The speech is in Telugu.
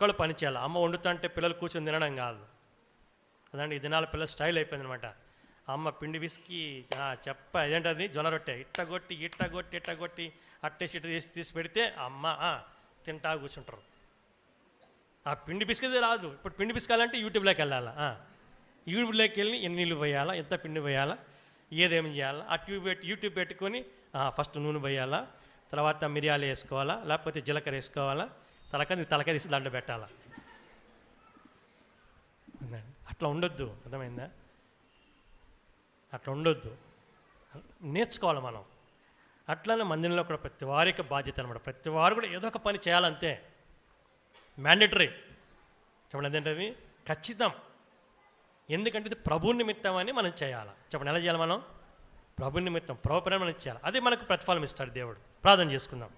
ఒక్కళ్ళు పని చేయాలి. అమ్మ వండుతుంటే పిల్లలు కూర్చొని తినడం కాదు కదండి. ఈ దినాల పిల్లలు స్టైల్ అయిపోయింది అనమాట. అమ్మ పిండి విసికి ఇదేంటది జొన్న రొట్టె ఇట్టగొట్టి అట్టేసి ఇట్ట తీసి పెడితే అమ్మ తింటా కూర్చుంటారు. ఆ పిండి పిసికేది రాదు. ఇప్పుడు పిండి పిసకాలంటే యూట్యూబ్లోకి వెళ్ళాలా, యూట్యూబ్లోకి వెళ్ళి ఎన్ని నీళ్ళు పోయాలా, ఎంత పిండి పోయాలా, ఏదేమి చేయాలా, ఆ యూట్యూబ్ పెట్టుకొని ఫస్ట్ నూనె పోయాలా, తర్వాత మిరియాలు వేసుకోవాలా, లేకపోతే జీలకర్ర వేసుకోవాలా, తలకాయ తీసి దండ పెట్టాలా. అట్లా ఉండొద్దు, అర్థమైందా? అట్లా ఉండొద్దు, నేర్చుకోవాలి మనం. అట్లానే మందిరంలో కూడా ప్రతి వారికి బాధ్యత అనమాట. ప్రతి వారు కూడా ఏదో ఒక పని చేయాలంతే, మ్యాండేటరీ. చెప్పండి, అదేంటది ఖచ్చితం. ఎందుకంటే ఇది ప్రభు నిమిత్తం అని మనం చేయాలి. చెప్పండి, ఎలా చేయాలి? మనం ప్రభు నిమిత్తం, ప్రభు పని మనం చేయాలి. అదే మనకు ప్రతిఫలం ఇస్తాడు దేవుడు. ప్రార్థన చేసుకుందాం.